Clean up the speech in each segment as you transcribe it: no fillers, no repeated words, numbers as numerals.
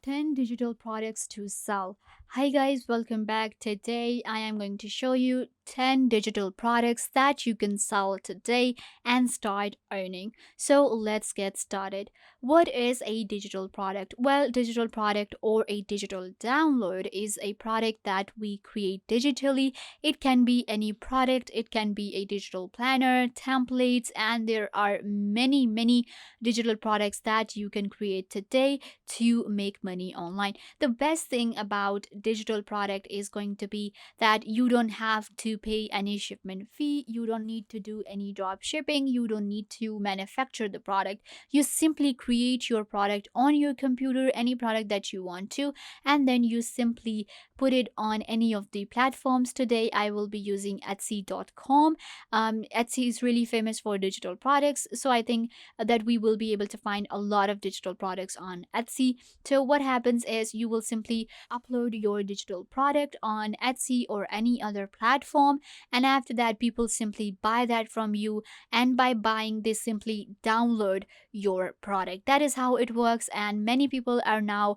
10 digital products to sell. Hi guys, welcome back. Today I am going to show you 10 digital products that you can sell today and start earning. So let's get started. What is a digital product? Well, digital product or a digital download is a product that we create digitally. It can be any product, it can be a digital planner, templates, and there are many digital products that you can create today to make money online. The best thing about digital product is going to be that you don't have to pay any shipment fee, you don't need to do any drop shipping, you don't need to manufacture the product. You simply create your product on your computer, any product that you want to, and then you simply put it on any of the platforms. Today I will be using etsy.com. Etsy is really famous for digital products, so I think that we will be able to find a lot of digital products on Etsy. So what happens is you will simply upload your digital product on Etsy or any other platform, and after that people simply buy that from you, and by buying they simply download your product. That is how it works, and many people are now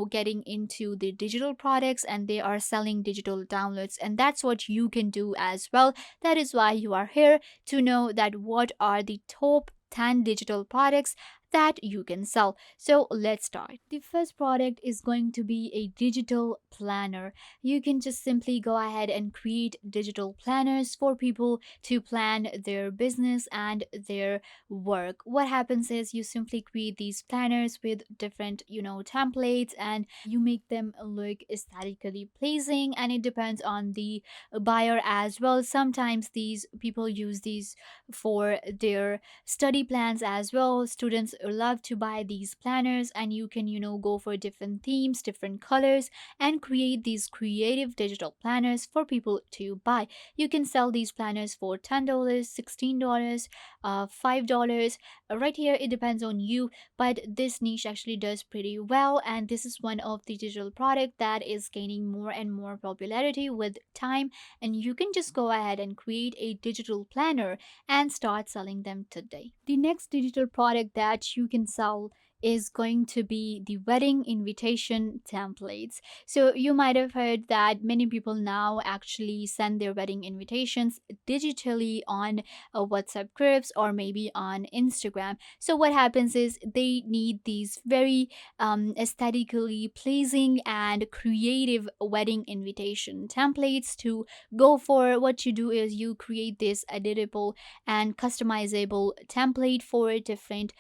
getting into the digital products and they are selling digital downloads, and that's what you can do as well. That is why you are here, to know that what are the top 10 digital products that you can sell. So let's start. The first product is going to be a digital planner. You can just simply go ahead and create digital planners for people to plan their business and their work. What happens is you simply create these planners with different, templates, and you make them look aesthetically pleasing, and it depends on the buyer as well. Sometimes these people use these for their study plans as well. Students love to buy these planners, and you can go for different themes, different colors, and create these creative digital planners for people to buy. You can sell these planners for $10, $16, $5. Right here it depends on you, but this niche actually does pretty well, and this is one of the digital product that is gaining more and more popularity with time. And you can just go ahead and create a digital planner and start selling them today. The next digital product that you can sell is going to be the wedding invitation templates. So you might have heard that many people now actually send their wedding invitations digitally on WhatsApp groups or maybe on Instagram. So what happens is they need these very aesthetically pleasing and creative wedding invitation templates to go for. What you do is you create this editable and customizable template for different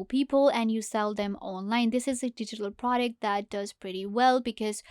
people, and you sell them online. This is a digital product that does pretty well because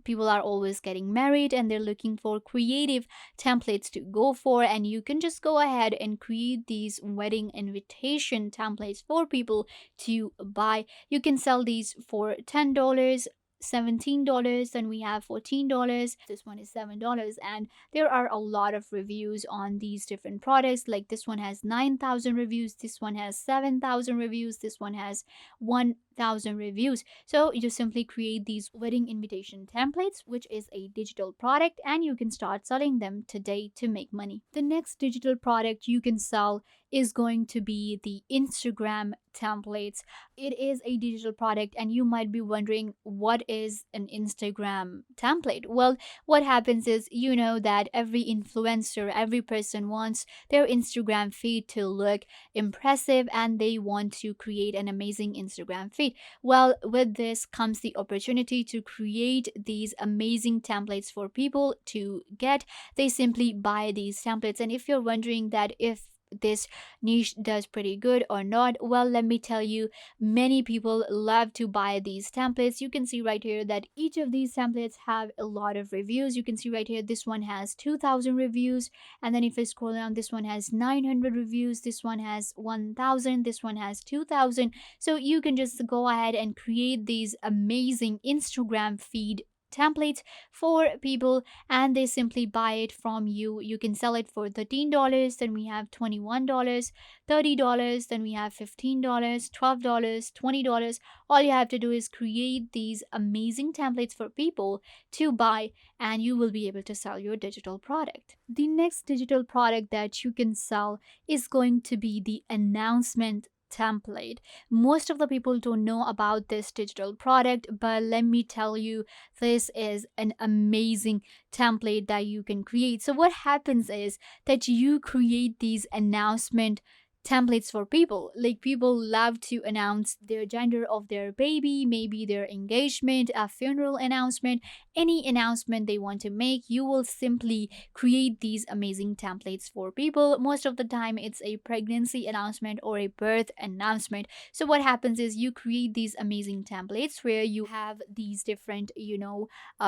people are always getting married and they're looking for creative templates to go for, and you can just go ahead and create these wedding invitation templates for people to buy. You can sell these for $10, $17, then we have $14. This one is $7, and there are a lot of reviews on these different products. Like this one has 9,000 reviews, this one has 7,000 reviews, this one has 1,000 reviews. So you simply create these wedding invitation templates, which is a digital product, and you can start selling them today to make money. The next digital product you can sell is going to be the Instagram templates. It is a digital product, and you might be wondering, what is an Instagram template? Well, what happens is, that every influencer, every person wants their Instagram feed to look impressive, and they want to create an amazing Instagram feed. Well, with this comes the opportunity to create these amazing templates for people to get. They simply buy these templates, and if you're wondering that if this niche does pretty good or not, well, let me tell you, many people love to buy these templates. You can see right here that each of these templates have a lot of reviews. You can see right here this one has 2,000 reviews, and then if I scroll down, this one has 900 reviews, this one has 1,000, this one has 2,000. So you can just go ahead and create these amazing Instagram feed templates for people, and they simply buy it from you. You can sell it for $13, then we have $21, $30, then we have $15, $12, $20. All you have to do is create these amazing templates for people to buy, and you will be able to sell your digital product. The next digital product that you can sell is going to be the announcement template. Most of the people don't know about this digital product, but let me tell you, this is an amazing template that you can create. So what happens is that you create these announcement templates for people. Like, people love to announce their gender of their baby, maybe their engagement, a funeral announcement, any announcement they want to make. You will simply create these amazing templates for people. Most of the time it's a pregnancy announcement or a birth announcement. So what happens is you create these amazing templates where you have these different,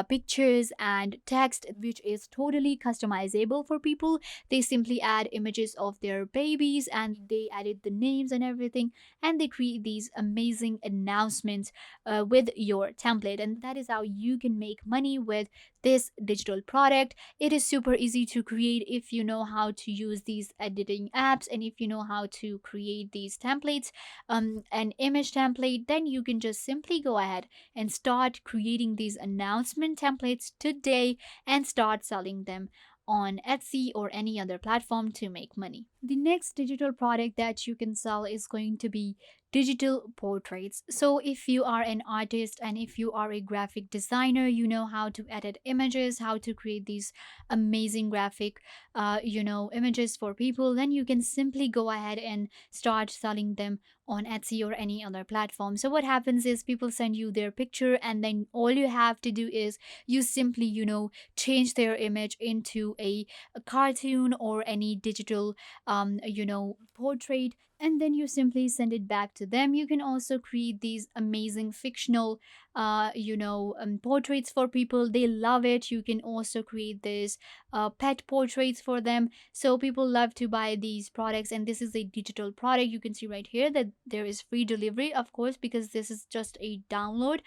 pictures and text, which is totally customizable for people. They simply add images of their babies and they added the names and everything, and they create these amazing announcements with your template. And that is how you can make money with this digital product. It is super easy to create if you know how to use these editing apps, and if you know how to create these templates. An image template, then you can just simply go ahead and start creating these announcement templates today and start selling them on Etsy or any other platform to make money. The next digital product that you can sell is going to be digital portraits. So if you are an artist and if you are a graphic designer, you know how to edit images, how to create these amazing graphic images for people, then you can simply go ahead and start selling them on Etsy or any other platform. So what happens is people send you their picture, and then all you have to do is you simply, change their image into a cartoon or any digital portrait, and then you simply send it back to them. You can also create these amazing fictional portraits for people. They love it. You can also create this pet portraits for them. So people love to buy these products, and this is a digital product. You can see right here that there is free delivery, of course, because this is just a download.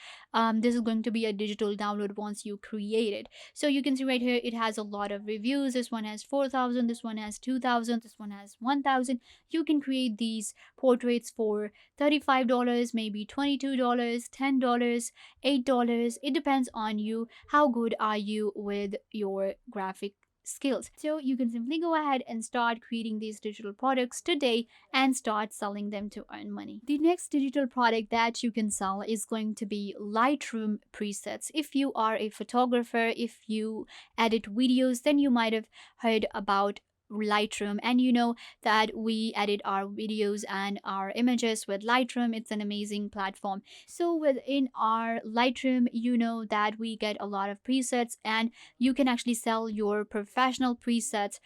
This is going to be a digital download once you create it. So you can see right here it has a lot of reviews. This one has 4,000, this one has 2,000, this one has 1,000. You can create these portraits for $35, maybe $22, $10, $8. It depends on you. How good are you with your graphic skills? So you can simply go ahead and start creating these digital products today and start selling them to earn money. The next digital product that you can sell is going to be Lightroom presets. If you are a photographer, if you edit videos, then you might have heard about Lightroom, and you know that we edit our videos and our images with Lightroom. It's an amazing platform. So within our Lightroom, you know that we get a lot of presets, and you can actually sell your professional presets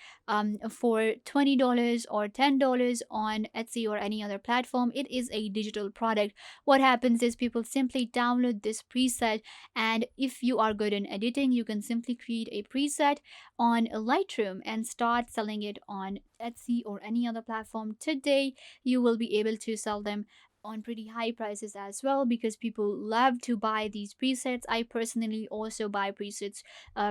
for $20 or $10 on Etsy or any other platform. It is a digital product. What happens is people simply download this preset, and if you are good in editing, you can simply create a preset on Lightroom and start selling it on Etsy or any other platform today. You will be able to sell them on pretty high prices as well, because people love to buy these presets. I personally also buy presets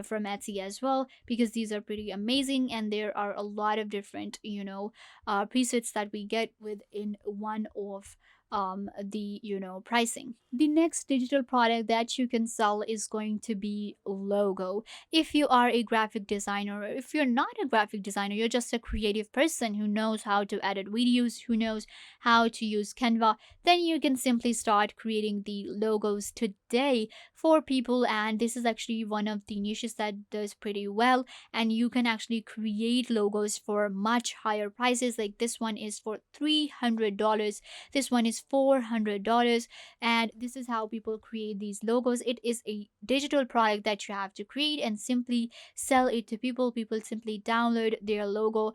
from Etsy as well, because these are pretty amazing, and there are a lot of different presets that we get within one of the pricing. The next digital product that you can sell is going to be logo. If you are a graphic designer, or if you're not a graphic designer, you're just a creative person who knows how to edit videos, who knows how to use Canva, then you can simply start creating the logos today for people. And this is actually one of the niches that does pretty well, and you can actually create logos for much higher prices. Like, this one is for $300, this one is $400, and this is how people create these logos. It is a digital product that you have to create and simply sell it to people. People simply download their logo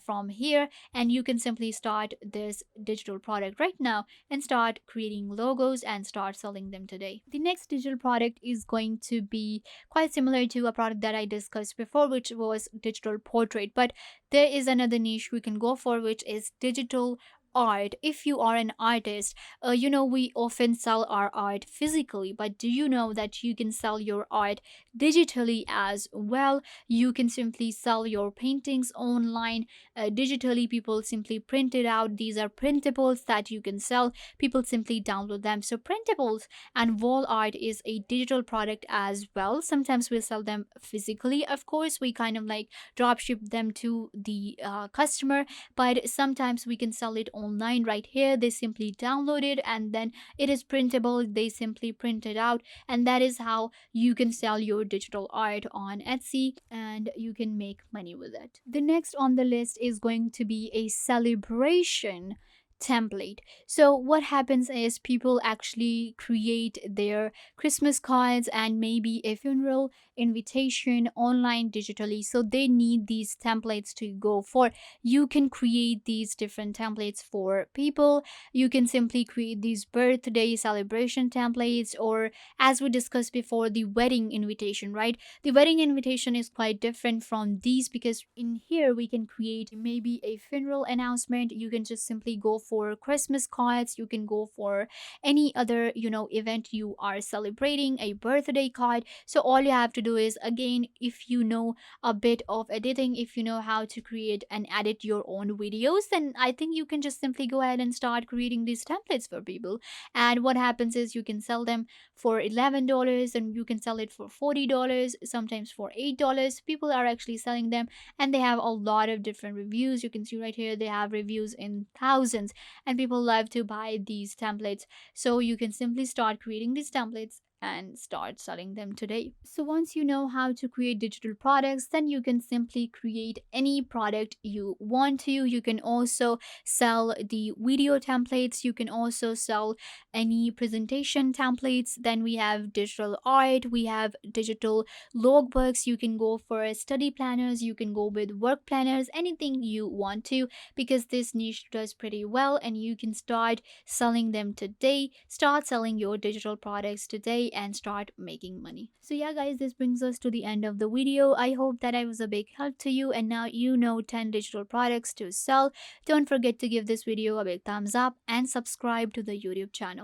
from here, and you can simply start this digital product right now and start creating logos and start selling them today. The next digital product is going to be quite similar to a product that I discussed before, which was digital portrait, but there is another niche we can go for, which is digital art. If you are an artist, we often sell our art physically, but do you know that you can sell your art digitally as well? You can simply sell your paintings online digitally. People simply print it out. These are printables that you can sell. People simply download them. So printables and wall art is a digital product as well. Sometimes we sell them physically, of course. We kind of like drop ship them to the customer, but sometimes we can sell it online right here. They simply download it and then it is printable. They simply print it out, and that is how you can sell your digital art on Etsy and you can make money with it. The next on the list is going to be a celebration template. So what happens is people actually create their Christmas cards and maybe a funeral invitation online digitally, so they need these templates to go for. You can create these different templates for people. You can simply create these birthday celebration templates, or as we discussed before, the wedding invitation, right? The wedding invitation is quite different from these because in here we can create maybe a funeral announcement. You can just simply go for Christmas cards. You can go for any other, event you are celebrating, a birthday card. So all you have to do is, again, if you know a bit of editing, if you know how to create and edit your own videos, then I think you can just simply go ahead and start creating these templates for people. And what happens is you can sell them for $11 and you can sell it for $40, sometimes for $8. People are actually selling them and they have a lot of different reviews. You can see right here they have reviews in thousands, and people love to buy these templates. So you can simply start creating these templates and start selling them today. So once you know how to create digital products, then you can simply create any product you want to. You can also sell the video templates. You can also sell any presentation templates. Then we have digital art, we have digital logbooks. You can go for study planners, you can go with work planners, anything you want to, because this niche does pretty well and you can start selling them today. Start selling your digital products today and start making money. So yeah guys, this brings us to the end of the video. I hope that I was a big help to you and now you know 10 digital products to sell. Don't forget to give this video a big thumbs up and subscribe to the YouTube channel.